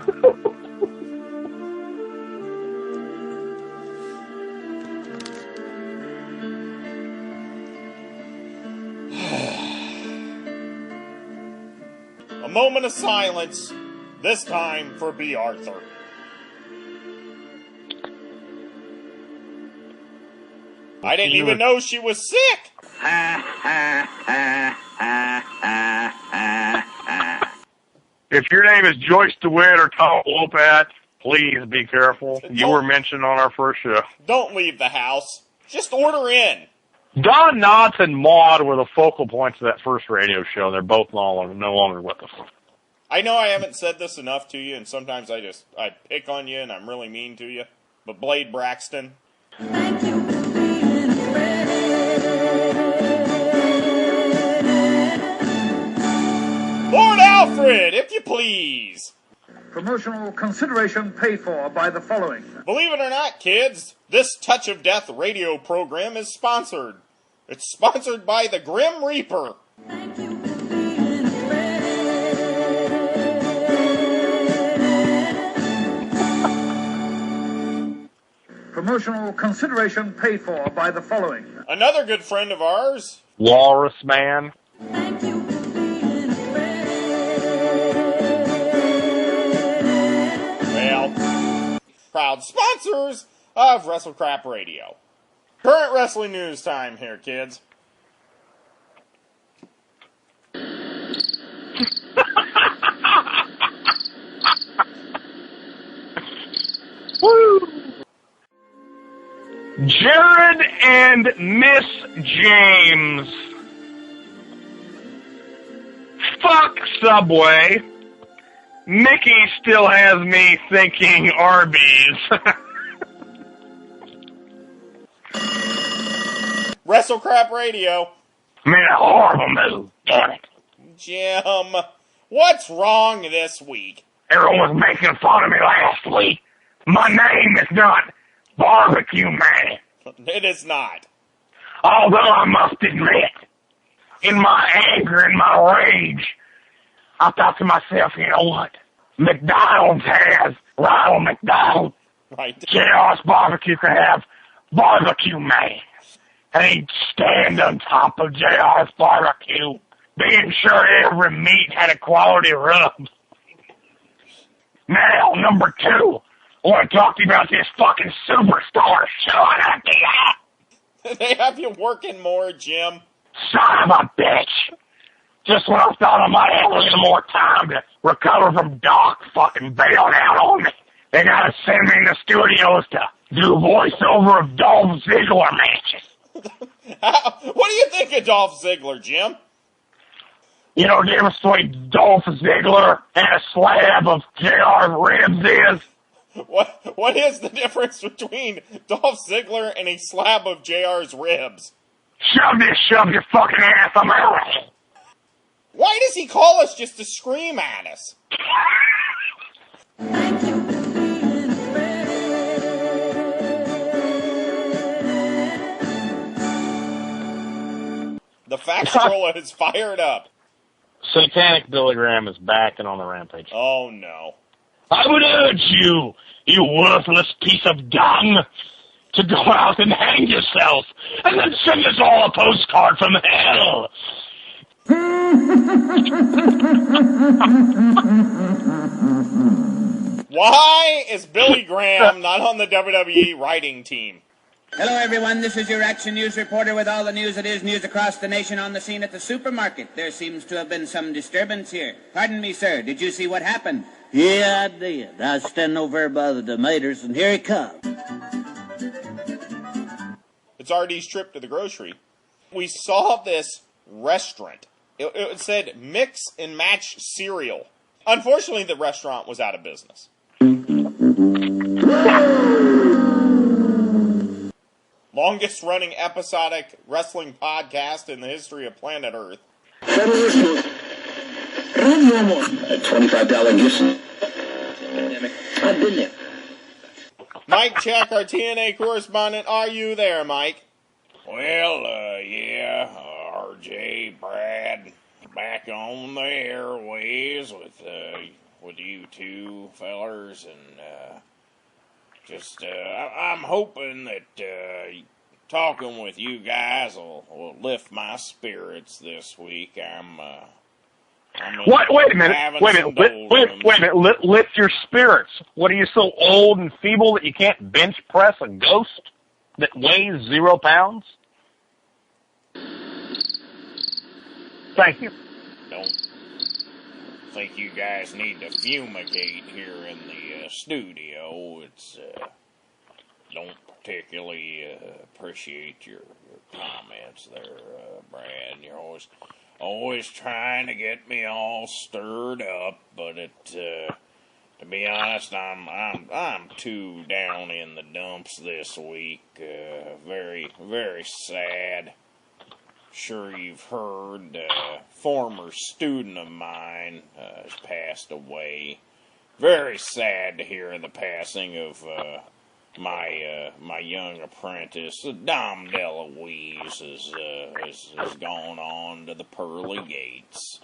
A moment of silence, this time for Bea Arthur. I didn't even know she was sick! If your name is Joyce DeWitt or Tom Lopat, please be careful. You were mentioned on our first show. Don't leave the house. Just order in. Don Knotts and Maud were the focal points of that first radio show. They're both no longer with us. I know I haven't said this enough to you, and sometimes I pick on you and I'm really mean to you. But Blade Braxton. Thank you for being a friend. Lord Alfred, if you please. Promotional consideration paid for by the following. Believe it or not, kids, this Touch of Death radio program is sponsored. It's sponsored by the Grim Reaper. Thank you for being a friend. Promotional consideration paid for by the following. Another good friend of ours. Walrus Man. Thank you for being a friend. Well, proud sponsors of WrestleCrap Radio. Current wrestling news time here, kids. Woo! Jared and Miss James. Fuck Subway. Mickey still has me thinking Arby's. WrestleCrap Radio. I mean, a horrible move. Damn it. Jim, what's wrong this week? Everyone was making fun of me last week. My name is not Barbecue Man. It is not. Although I must admit, in my anger and my rage, I thought to myself, you know what? McDonald's has Ronald McDonald. Right. JR's Barbecue could have Barbecue Man. And he'd stand on top of JR's Barbecue, being sure every meat had a quality rub. Now, number 2, I want to talk to you about this fucking superstar showing up here. They have you working more, Jim. Son of a bitch. Just when I thought I might have a little more time to recover from Doc fucking bailing out on me, they gotta send me in the studios to do voiceover of Dolph Ziggler matches. What do you think of Dolph Ziggler, Jim? You know the difference between Dolph Ziggler and a slab of JR's ribs is? What is the difference between Dolph Ziggler and a slab of JR's ribs? Shove your fucking ass, I'm out of here. Why does he call us just to scream at us? Thank you for being a friend. The fax troll is fired up. Satanic Billy Graham is back and on the rampage. Oh, no. I would urge you, you worthless piece of dung, to go out and hang yourself, and then send us all a postcard from hell. Why is Billy Graham not on the WWE writing team? Hello, everyone. This is your Action News reporter with all the news that is news across the nation on the scene at the supermarket. There seems to have been some disturbance here. Pardon me, sir. Did you see what happened? Yeah, I did. I was standing over there by the tomatoes, and here he comes. It's RD's trip to the grocery. We saw this restaurant. It said mix and match cereal. Unfortunately, the restaurant was out of business. Longest running episodic wrestling podcast in the history of planet Earth. $25 gift. I've been there. Mike Check, our TNA correspondent. Are you there, Mike? Well, yeah, RJ, Brad, back on the airways with with you two fellers, and I'm hoping that talking with you guys will lift my spirits this week. What? Wait a minute. having Wait a some minute. doldrums. Wait a minute. Lift your spirits. What, are you so old and feeble that you can't bench press a ghost that weighs 0 pounds? Thank you. Don't think you guys need to fumigate here in the studio. It's don't particularly appreciate your comments there, Brad. You're always trying to get me all stirred up, but to be honest, I'm too down in the dumps this week. Very, very sad. Sure you've heard, former student of mine has passed away. Very sad to hear the passing of my young apprentice. Dom DeLuise has gone on to the pearly gates.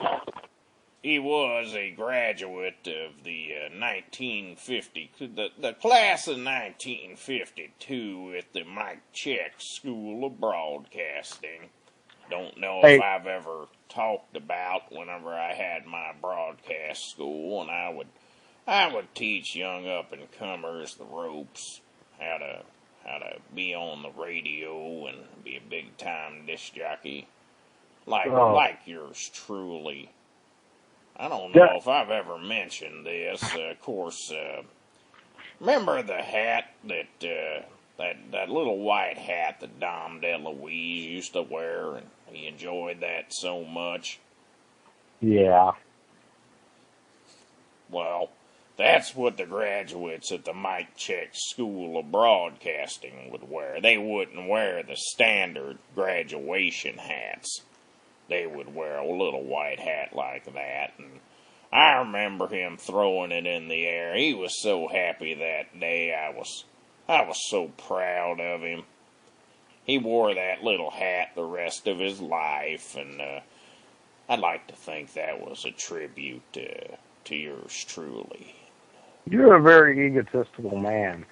He was a graduate of the the class of 1952 at the Mike Check School of Broadcasting. Don't know if I've ever talked about whenever I had my broadcast school, and I would teach young up and comers the ropes, how to be on the radio and be a big time disc jockey, like yours truly. I don't know if I've ever mentioned this. Of course, remember the hat that little white hat that Dom DeLuise used to wear, and he enjoyed that so much? Yeah. Well, that's what the graduates at the Mike Check School of Broadcasting would wear. They wouldn't wear the standard graduation hats. They would wear a little white hat like that, and I remember him throwing it in the air. He was so happy that day. I was so proud of him. He wore that little hat the rest of his life, and I'd like to think that was a tribute to yours truly. You're a very egotistical man.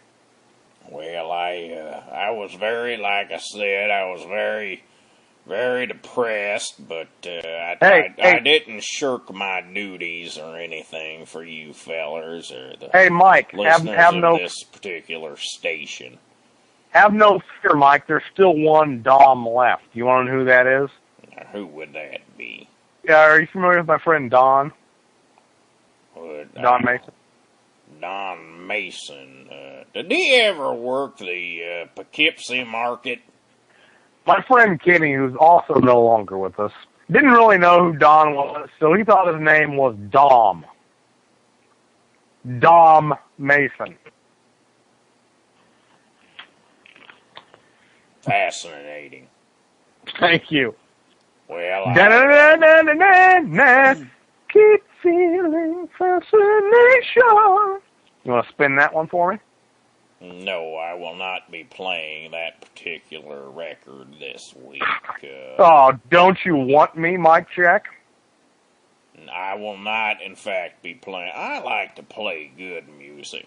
Well, I was very, like I said, I was very, very depressed, but I didn't shirk my duties or anything for you fellers or the Mike, listeners have of no this particular station. Have no fear, Mike. There's still one Dom left. You want to know who that is? Now, who would that be? Yeah, are you familiar with my friend Don? Don Mason? Don Mason. Did he ever work the Poughkeepsie market? My friend Kenny, who's also no longer with us, didn't really know who Don was, so he thought his name was Dom. Dom Mason. Fascinating. Thank you. Well, keep feeling fascination. You want to spin that one for me? no, I will not be playing that particular record this week. Oh, don't you want me, Mike Check? I will not, in fact, be playing. I like to play good music.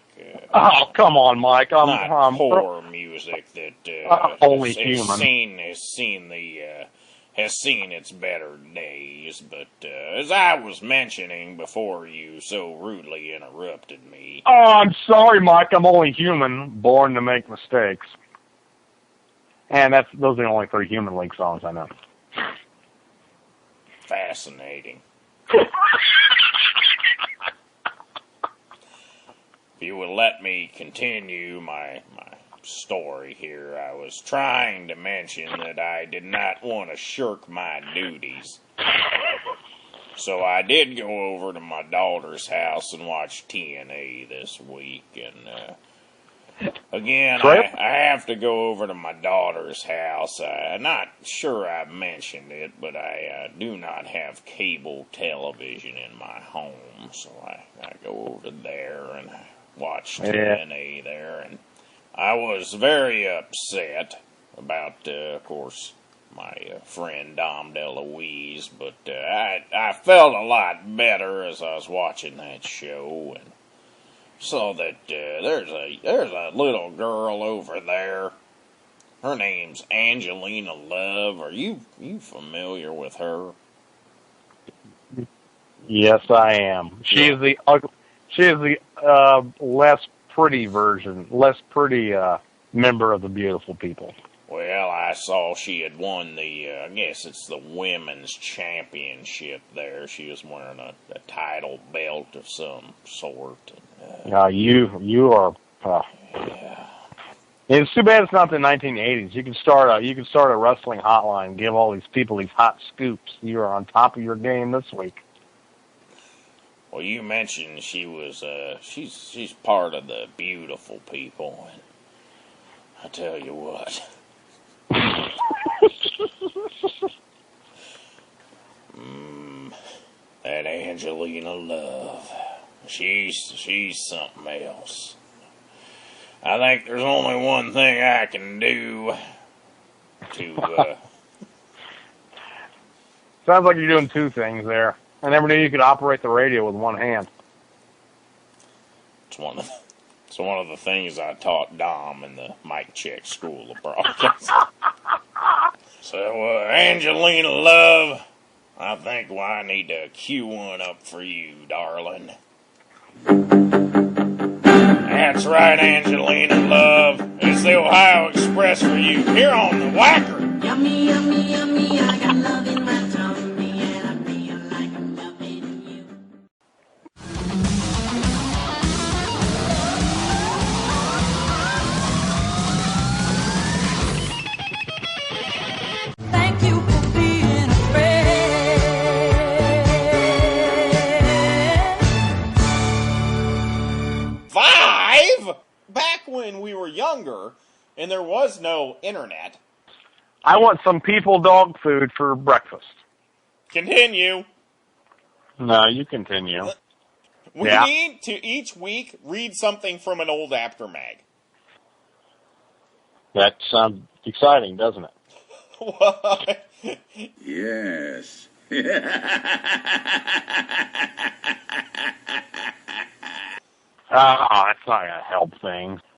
Oh, come on, Mike. Not poor music that only human. Has seen its better days. But as I was mentioning before you so rudely interrupted me. Oh, I'm sorry, Mike. I'm only human, born to make mistakes. And those are the only 3 Human League songs I know. Fascinating. If you will let me continue my story here, I was trying to mention that I did not want to shirk my duties. So I did go over to my daughter's house and watch TNA this week, and again, I have to go over to my daughter's house. I'm not sure I mentioned it, but I do not have cable television in my home, so I go over there and watch TNA there, and I was very upset about, of course, my friend Dom DeLuise, but I felt a lot better as I was watching that show and saw that there's a little girl over there. Her name's Angelina Love. Are you familiar with her? Yes, I am. She is the ugly. She is the less pretty member of the beautiful people. Well, I saw she had won the, I guess it's the women's championship there. She was wearing a title belt of some sort. You are. Yeah. It's too bad it's not the 1980s. You can start a wrestling hotline and give all these people these hot scoops. You are on top of your game this week. Well, you mentioned she was, she's part of the beautiful people. And I tell you what. That Angelina Love. She's something else. I think there's only one thing I can do to, Sounds like you're doing two things there. I never knew you could operate the radio with one hand. It's one of the things I taught Dom in the mic check school of broadcasting. So, Angelina Love, I think I need to cue one up for you, darling. That's right, Angelina Love. It's the Ohio Express for you here on the Whacker. Yummy, yummy, yummy, I got love in my tummy, and I feel like I'm loving you. Thank you for being a friend. 5? Back when we were younger and there was no internet. I want some people dog food for breakfast. Continue. No, you continue. We Yeah. need to each week read something from an old aftermag. That sounds exciting, doesn't it? What? Yes. That's not going to help things.